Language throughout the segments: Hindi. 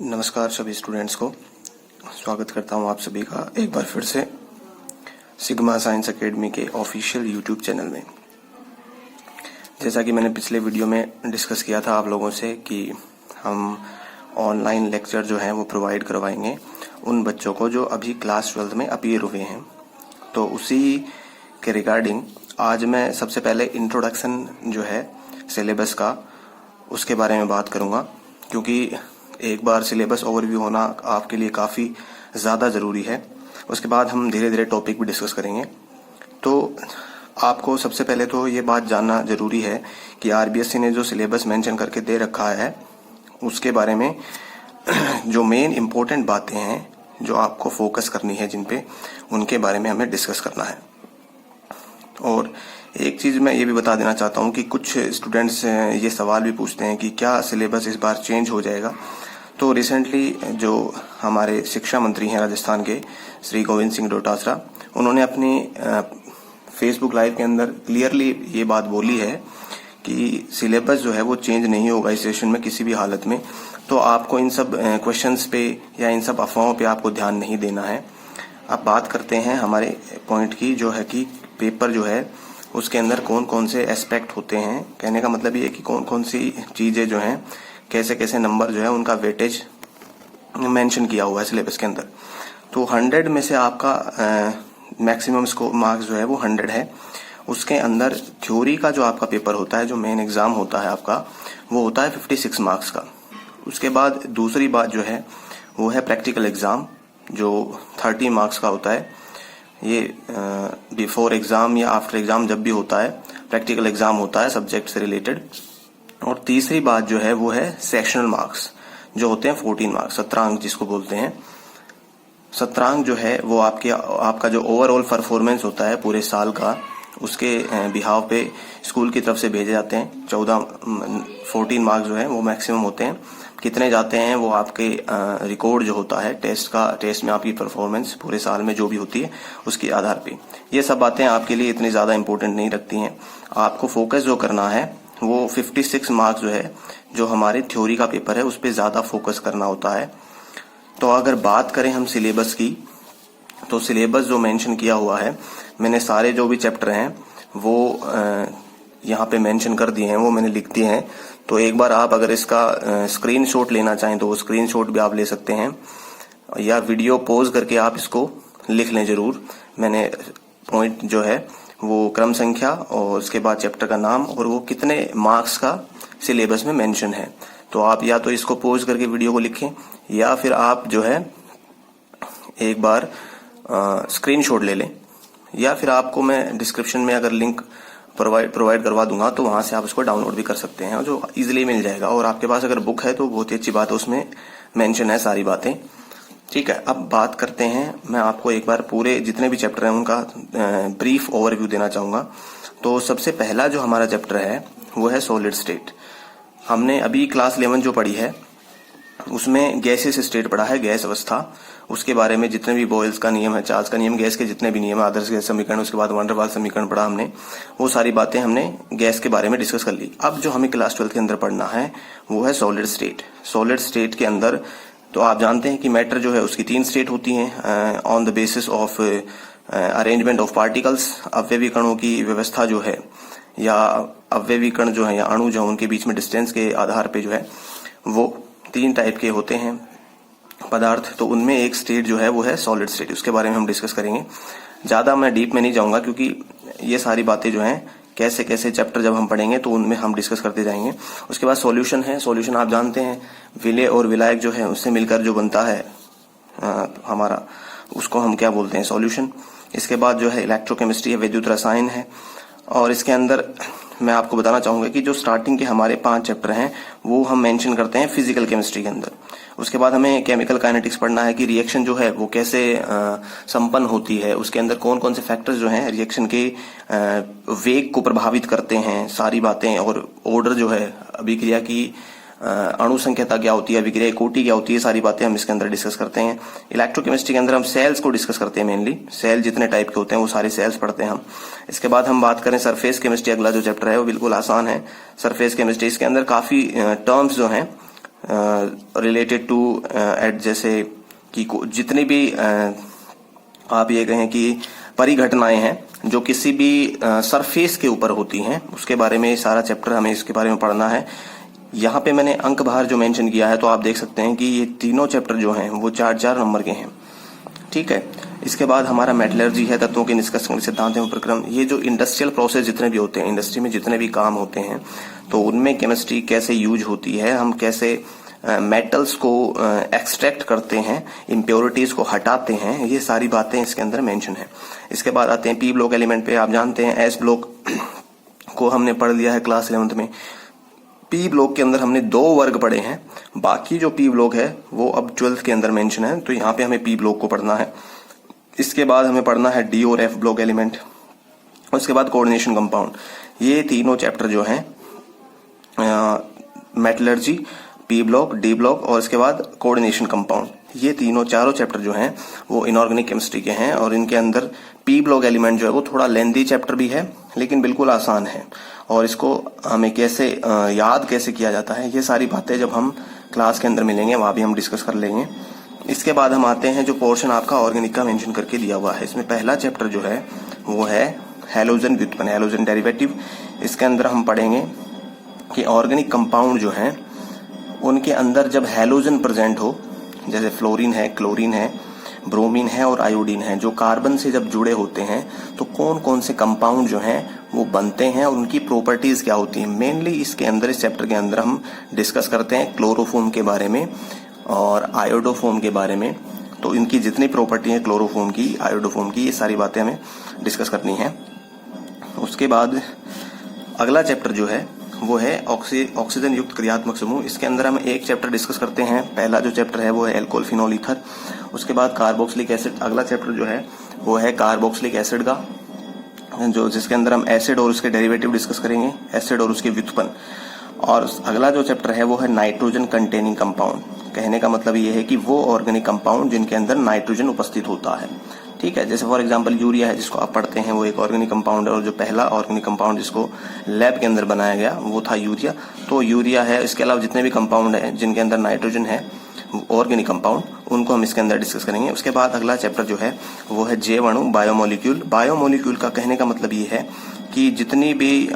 नमस्कार सभी स्टूडेंट्स को। स्वागत करता हूं आप सभी का एक बार फिर से सिग्मा साइंस एकेडमी के ऑफिशियल यूट्यूब चैनल में। जैसा कि मैंने पिछले वीडियो में डिस्कस किया था आप लोगों से कि हम ऑनलाइन लेक्चर जो है वो प्रोवाइड करवाएंगे उन बच्चों को जो अभी क्लास 12 में अपीयर हुए हैं। तो उसी के रिगार्डिंग आज मैं सबसे पहले इंट्रोडक्शन जो है सिलेबस का उसके बारे में बात करूंगा, क्योंकि एक बार सिलेबस ओवरव्यू होना आपके लिए काफ़ी ज़्यादा ज़रूरी है। उसके बाद हम धीरे धीरे टॉपिक भी डिस्कस करेंगे। तो आपको सबसे पहले तो ये बात जानना ज़रूरी है कि आरबीएससी ने जो सिलेबस मेंशन करके दे रखा है उसके बारे में जो मेन इम्पोर्टेंट बातें हैं जो आपको फोकस करनी है जिन पे, उनके बारे में हमें डिस्कस करना है। और एक चीज़ मैं ये भी बता देना चाहता हूँ कि कुछ स्टूडेंट्स ये सवाल भी पूछते हैं कि क्या सिलेबस इस बार चेंज हो जाएगा। तो रिसेंटली जो हमारे शिक्षा मंत्री हैं राजस्थान के श्री गोविंद सिंह डोटासरा, उन्होंने अपनी फेसबुक लाइव के अंदर क्लियरली ये बात बोली है कि सिलेबस जो है वो चेंज नहीं होगा इस सेशन में किसी भी हालत में। तो आपको इन सब क्वेश्चंस पे या इन सब अफवाहों पे आपको ध्यान नहीं देना है। अब बात करते हैं हमारे पॉइंट की, जो है कि पेपर जो है उसके अंदर कौन कौन से एस्पेक्ट होते हैं। कहने का मतलब ये है कि कौन कौन सी चीज़ें जो हैं, कैसे कैसे नंबर जो है उनका वेटेज मेंशन किया हुआ है सिलेबस के अंदर। तो 100 में से आपका मैक्सिमम स्कोर मार्क्स जो है वो 100 है। उसके अंदर थ्योरी का जो आपका पेपर होता है, जो मेन एग्जाम होता है आपका, वो होता है 56 मार्क्स का। उसके बाद दूसरी बात जो है वो है प्रैक्टिकल एग्जाम, जो 30 मार्क्स का होता है। ये बिफोर एग्जाम या आफ्टर एग्जाम जब भी होता है प्रैक्टिकल एग्जाम होता है सब्जेक्ट से रिलेटेड। और तीसरी बात जो है वो है सेक्शनल मार्क्स, जो होते हैं 14 मार्क्स, सत्रांक जिसको बोलते हैं। सत्रांक जो है वो आपका जो ओवरऑल परफॉर्मेंस होता है पूरे साल का, उसके बिहाव पे स्कूल की तरफ से भेजे जाते हैं। 14 मार्क्स जो है वो मैक्सिमम होते हैं। कितने जाते हैं वो आपके रिकॉर्ड जो होता है टेस्ट में आपकी परफॉर्मेंस पूरे साल में जो भी होती है उसके आधार पे। ये सब बातें आपके लिए इतनी ज्यादा इंपॉर्टेंट नहीं रखती हैं। आपको फोकस जो करना है वो 56 मार्क्स जो है, जो हमारे थ्योरी का पेपर है, उस पर ज्यादा फोकस करना होता है। तो अगर बात करें हम सिलेबस की, तो सिलेबस जो मेंशन किया हुआ है, मैंने सारे जो भी चैप्टर हैं वो यहाँ पे मेंशन कर दिए हैं, वो मैंने लिख दिए हैं। तो एक बार आप अगर इसका स्क्रीनशॉट लेना चाहें तो वो स्क्रीनशॉट भी आप ले सकते हैं, या वीडियो पॉज करके आप इसको लिख लें जरूर। मैंने पॉइंट जो है वो क्रम संख्या और उसके बाद चैप्टर का नाम और वो कितने मार्क्स का सिलेबस में मेंशन है। तो आप या तो इसको पॉज करके वीडियो को लिखें, या फिर आप जो है एक बार स्क्रीनशॉट ले लें, या फिर आपको मैं डिस्क्रिप्शन में अगर लिंक प्रोवाइड करवा दूंगा तो वहां से आप उसको डाउनलोड भी कर सकते हैं, जो इजीली मिल जाएगा। और आपके पास अगर बुक है तो बहुत ही अच्छी बात है, उसमें मेंशन है सारी बातें। ठीक है, अब बात करते हैं। मैं आपको एक बार पूरे जितने भी चैप्टर हैं उनका ब्रीफ ओवरव्यू देना चाहूंगा। तो सबसे पहला जो हमारा चैप्टर है वो है सॉलिड स्टेट। हमने अभी क्लास 11 जो पढ़ी है उसमें गैसेस स्टेट पढ़ा है, गैस अवस्था। उसके बारे में जितने भी बॉयल्स का नियम है, चार्ल्स का नियम, गैस के जितने भी नियम है, आदर्श गैस समीकरण, उसके बाद वंडरवाल समीकरण पढ़ा हमने। वो सारी बातें हमने गैस के बारे में डिस्कस कर ली। अब जो हमें क्लास 12 के अंदर पढ़ना है वो है सॉलिड स्टेट। सॉलिड स्टेट के अंदर तो आप जानते हैं कि मैटर जो है उसकी 3 स्टेट होती हैं on the basis of arrangement of particles. अवयवी कणों की व्यवस्था जो है, या अवयवी कण जो है या अणु जो है उनके बीच में डिस्टेंस के आधार पे जो है वो 3 टाइप के होते हैं पदार्थ। तो उनमें एक स्टेट जो है वो है सॉलिड स्टेट। उसके बारे में हम डिस्कस करेंगे। ज्यादा मैं डीप में नहीं जाऊंगा, क्योंकि ये सारी बातें जो हैं कैसे कैसे चैप्टर जब हम पढ़ेंगे तो उनमें हम डिस्कस करते जाएंगे। उसके बाद सॉल्यूशन है। सॉल्यूशन आप जानते हैं विलेय और विलायक जो है उससे मिलकर जो बनता है हमारा, उसको हम क्या बोलते हैं, सॉल्यूशन। इसके बाद जो है इलेक्ट्रोकेमिस्ट्री है, विद्युत रसायन है। और इसके अंदर मैं आपको बताना चाहूंगा कि जो स्टार्टिंग के हमारे 5 चैप्टर हैं वो हम मेंशन करते हैं फिजिकल केमिस्ट्री के अंदर। उसके बाद हमें केमिकल काइनेटिक्स पढ़ना है कि रिएक्शन जो है वो कैसे संपन्न होती है, उसके अंदर कौन कौन से फैक्टर्स जो हैं रिएक्शन के वेग को प्रभावित करते हैं, सारी बातें। और ऑर्डर जो है अभिक्रिया की अणु संख्या क्या होती है, अभिक्रिया कोटि क्या होती है, सारी बातें हम इसके अंदर डिस्कस करते हैं। इलेक्ट्रोकेमिस्ट्री के अंदर हम सेल्स को डिस्कस करते हैं, मेनली सेल जितने टाइप के होते हैं वो सारे सेल्स पढ़ते हैं हम। इसके बाद हम बात करें सरफेस केमिस्ट्री, अगला जो चैप्टर है वो बिल्कुल आसान है, सरफेस केमिस्ट्री। इसके अंदर काफी टर्म्स जो हैं रिलेटेड टू एट, जैसे कि जितने भी आप ये कहें कि परिघटनाएं हैं जो किसी भी सरफेस के ऊपर होती हैं, उसके बारे में सारा चैप्टर हमें इसके बारे में पढ़ना है। यहाँ पे मैंने अंक बाहर जो मेंशन किया है, तो आप देख सकते हैं कि ये तीनों चैप्टर जो हैं वो 4-4 नंबर के हैं। ठीक है, इसके बाद हमारा मेटलर्जी है, तत्वों के निष्कर्षण सिद्धांत एवं प्रक्रम। ये जो इंडस्ट्रियल प्रोसेस जितने भी होते हैं, इंडस्ट्री में जितने भी काम होते हैं, तो उनमें केमिस्ट्री कैसे यूज होती है, हम कैसे मेटल्स को एक्सट्रैक्ट करते हैं, इम्प्योरिटीज को हटाते हैं, ये सारी बातें इसके अंदर मेंशन है। इसके बाद आते हैं पी ब्लॉक एलिमेंट पे। आप जानते हैं एस ब्लॉक को हमने पढ़ लिया है क्लास 11th में। पी ब्लॉक के अंदर हमने 2 वर्ग पढ़े हैं, बाकी जो पी ब्लॉक है वो अब 12th के अंदर मेंशन है, तो यहाँ पे हमें पी ब्लॉक को पढ़ना है। इसके बाद हमें पढ़ना है डी और एफ ब्लॉक एलिमेंट। उसके बाद कोऑर्डिनेशन कंपाउंड। ये तीनों चैप्टर जो हैं metallurgy, P block, D block और इसके बाद कोऑर्डिनेशन कंपाउंड, ये चारों चैप्टर जो हैं वो इनऑर्गेनिक केमिस्ट्री के हैं। और इनके अंदर पी ब्लॉक एलिमेंट जो है वो थोड़ा लेंथी चैप्टर भी है, लेकिन बिल्कुल आसान है। और इसको हमें कैसे याद कैसे किया जाता है, ये सारी बातें जब हम क्लास के अंदर मिलेंगे वहां भी हम डिस्कस कर लेंगे। इसके बाद हम आते हैं जो पोर्शन आपका ऑर्गेनिक का मेंशन करके दिया हुआ है। इसमें पहला चैप्टर जो है वो है हैलोजन व्युत्पन्न, हैलोजन डेरिवेटिव। इसके अंदर हम पढ़ेंगे कि ऑर्गेनिक कंपाउंड जो है उनके अंदर जब हैलोजन प्रेजेंट हो, जैसे फ्लोरीन है, क्लोरीन है, ब्रोमीन है और आयोडीन है, जो कार्बन से जब जुड़े होते हैं तो कौन कौन से कंपाउंड जो हैं वो बनते हैं और उनकी प्रॉपर्टीज क्या होती हैं। मेनली इसके अंदर, इस चैप्टर के अंदर हम डिस्कस करते हैं क्लोरोफॉर्म के बारे में और आयोडोफॉर्म के बारे में। तो इनकी जितनी प्रॉपर्टी है क्लोरोफॉर्म की, आयोडोफॉर्म की, ये सारी बातें हमें डिस्कस करनी है। उसके बाद अगला चैप्टर जो है वो है ऑक्सीजन युक्त क्रियात्मक समूह। इसके अंदर हम एक चैप्टर डिस्कस करते हैं। पहला जो चैप्टर है वो है एल्कोहल, फिनोल, ईथर। उसके बाद कार्बोक्सिलिक एसिड। अगला चैप्टर जो है वो है कार्बोक्सिलिक एसिड का, जो जिसके अंदर हम एसिड और उसके डेरिवेटिव डिस्कस करेंगे, एसिड और उसके व्युत्पन्न। और अगला जो चैप्टर है वो है नाइट्रोजन कंटेनिंग कंपाउंड। कहने का मतलब ये है कि वो ऑर्गेनिक कंपाउंड जिनके अंदर नाइट्रोजन उपस्थित होता है। ठीक है, जैसे फॉर एग्जांपल यूरिया है जिसको आप पढ़ते हैं, वो एक ऑर्गेनिक कंपाउंड है। और जो पहला ऑर्गेनिक कंपाउंड जिसको लैब के अंदर बनाया गया वो था यूरिया। तो यूरिया है, इसके अलावा जितने भी कंपाउंड है जिनके अंदर नाइट्रोजन है, ऑर्गेनिक कंपाउंड, उनको हम इसके अंदर डिस्कस करेंगे। उसके बाद अगला चैप्टर जो है वो है जैव अणु, बायोमोलिक्यूल। बायोमोलिक्यूल का कहने का मतलब ये है कि जितनी भी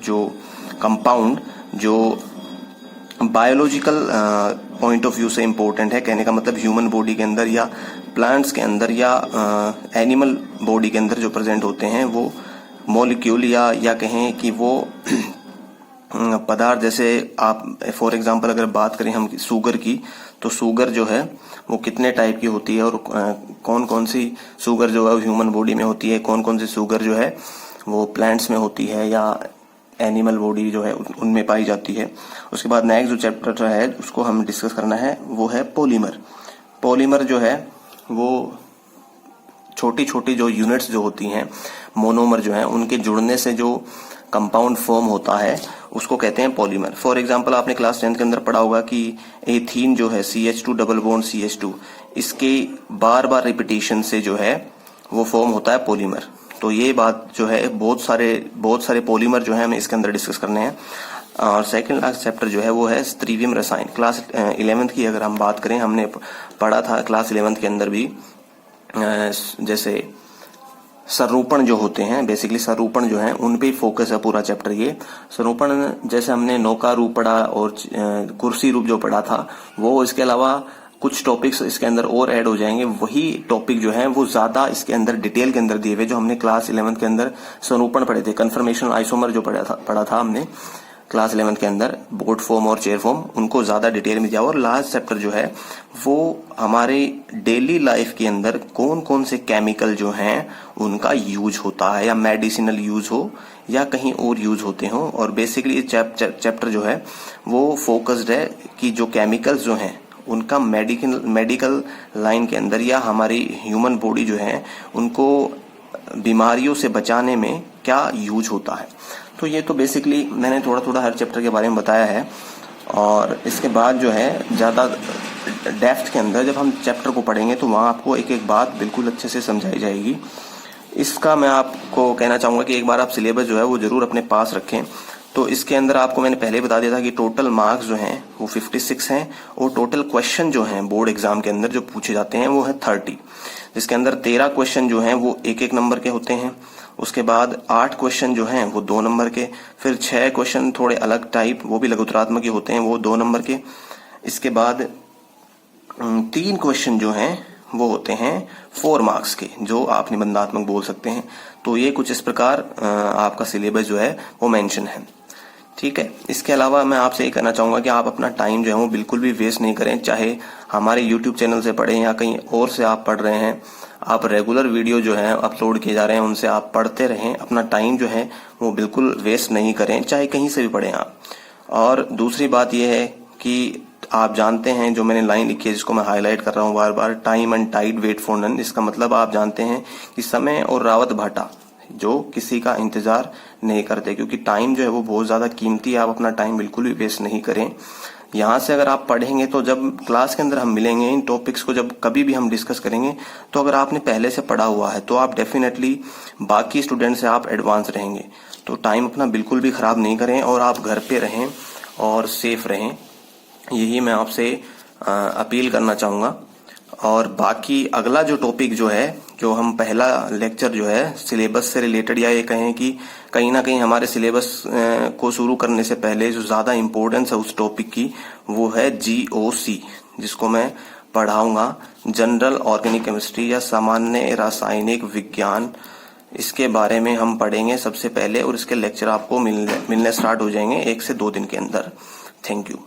जो कंपाउंड जो बायोलॉजिकल पॉइंट ऑफ व्यू से इम्पोर्टेंट है, कहने का मतलब ह्यूमन बॉडी के अंदर या प्लांट्स के अंदर या एनिमल बॉडी के अंदर जो प्रेजेंट होते हैं वो मॉलिक्यूल या कहें कि वो पदार्थ, जैसे आप फॉर एग्जांपल अगर बात करें हम शुगर की, तो शुगर जो है वो कितने टाइप की होती है और कौन कौन सी शुगर जो है ह्यूमन बॉडी में होती है, कौन कौन सी शुगर जो है वो प्लांट्स में होती है या एनिमल बॉडी जो है उनमें पाई जाती है। उसके बाद नेक्स्ट जो चैप्टर है उसको हम डिस्कस करना है वो है पॉलीमर। पॉलीमर जो है वो छोटी छोटी जो यूनिट्स जो होती हैं, मोनोमर जो है, उनके जुड़ने से जो कंपाउंड फॉर्म होता है उसको कहते हैं पॉलीमर। फॉर एग्जांपल आपने क्लास 10th के अंदर पढ़ा होगा कि एथीन जो है CH2 डबल बॉन्ड CH2, इसके बार बार रिपीटिशन से जो है वो फॉर्म होता है पॉलीमर। तो ये बात जो है बहुत सारे पॉलीमर जो है हमें इसके अंदर डिस्कस करने हैं। और सेकंड लास्ट चैप्टर जो है वो है स्त्रीवियम रसायन। क्लास 11th की अगर हम बात करें, हमने पढ़ा था क्लास 11th के अंदर भी, जैसे संरूपण जो होते हैं, बेसिकली संरूपण जो है उन पे फोकस है पूरा चैप्टर। ये संरूपण जैसे हमने नौका रूप पढ़ा और कुर्सी रूप जो पढ़ा था, वो इसके अलावा कुछ टॉपिक्स इसके अंदर और ऐड हो जाएंगे। वही टॉपिक जो है वो ज्यादा इसके अंदर डिटेल के अंदर दिए हुए, जो हमने क्लास 11th के अंदर संरूपण पढ़े थे, कन्फर्मेशन आइसोमर जो पढ़ा था हमने क्लास 11th के अंदर, बोट फॉर्म और चेयर फॉर्म, उनको ज्यादा डिटेल में दिया। और लास्ट चैप्टर जो है वो हमारे डेली लाइफ के अंदर कौन कौन से केमिकल जो हैं उनका यूज होता है, या मेडिसिनल यूज हो या कहीं और यूज होते हो। और बेसिकली चैप्टर जो है वो फोकस्ड है कि जो केमिकल्स जो हैं उनका मेडिकल लाइन के अंदर या हमारी ह्यूमन बॉडी जो है उनको बीमारियों से बचाने में क्या यूज होता है। तो ये तो बेसिकली मैंने थोड़ा थोड़ा हर चैप्टर के बारे में बताया है। और इसके बाद जो है ज़्यादा डेप्थ के अंदर जब हम चैप्टर को पढ़ेंगे तो वहाँ आपको एक एक बात बिल्कुल अच्छे से समझाई जाएगी। इसका मैं आपको कहना चाहूँगा कि एक बार आप सिलेबस जो है वो ज़रूर अपने पास रखें, तो इसके अंदर आपको मैंने पहले बता दिया था कि टोटल मार्क्स जो हैं वो 56 हैं और टोटल क्वेश्चन जो हैं बोर्ड एग्जाम के अंदर जो पूछे जाते हैं वो है 30, जिसके अंदर 13 क्वेश्चन जो हैं वो 1-1 नंबर के होते हैं। उसके बाद 8 क्वेश्चन जो हैं वो 2 नंबर के, फिर 6 क्वेश्चन थोड़े अलग टाइप वो भी लघुत्तरात्मक के होते हैं वो 2 नंबर के। इसके बाद 3 क्वेश्चन जो हैं वो होते हैं 4 मार्क्स के, जो आप निबंधात्मक बोल सकते हैं। तो ये कुछ इस प्रकार आपका सिलेबस जो है वो मेंशन है। ठीक है, इसके अलावा मैं आपसे ये कहना चाहूंगा कि आप अपना टाइम जो है वो बिल्कुल भी वेस्ट नहीं करें, चाहे हमारे YouTube चैनल से पढ़ें या कहीं और से आप पढ़ रहे हैं। आप रेगुलर वीडियो जो है अपलोड किए जा रहे हैं उनसे आप पढ़ते रहें, अपना टाइम जो है वो बिल्कुल वेस्ट नहीं करें, चाहे कहीं से भी पढ़ें आप। और दूसरी बात यह है कि आप जानते हैं जो मैंने लाइन लिखी है जिसको मैं हाईलाइट कर रहा हूँ बार बार, time and tide wait for none. इसका मतलब आप जानते हैं कि समय और रावत भाटा जो किसी का इंतजार नहीं करते, क्योंकि टाइम जो है वो बहुत ज्यादा कीमती है। आप अपना टाइम बिल्कुल भी वेस्ट नहीं करें। यहाँ से अगर आप पढ़ेंगे तो जब क्लास के अंदर हम मिलेंगे, इन टॉपिक्स को जब कभी भी हम डिस्कस करेंगे, तो अगर आपने पहले से पढ़ा हुआ है तो आप डेफिनेटली बाकी स्टूडेंट से आप एडवांस रहेंगे। तो टाइम अपना बिल्कुल भी खराब नहीं करें और आप घर पे रहें और सेफ रहें, यही मैं आपसे अपील करना चाहूंगा। और बाकी अगला जो टॉपिक जो है, जो हम पहला लेक्चर जो है सिलेबस से रिलेटेड, या ये कहें कि कहीं ना कहीं हमारे सिलेबस को शुरू करने से पहले जो ज्यादा इम्पोर्टेंस है उस टॉपिक की, वो है GOC, जिसको मैं पढ़ाऊंगा, जनरल ऑर्गेनिक केमिस्ट्री या सामान्य रासायनिक विज्ञान। इसके बारे में हम पढ़ेंगे सबसे पहले और इसके लेक्चर आपको मिलने स्टार्ट हो जाएंगे 1 से 2 दिन के अंदर। Thank you.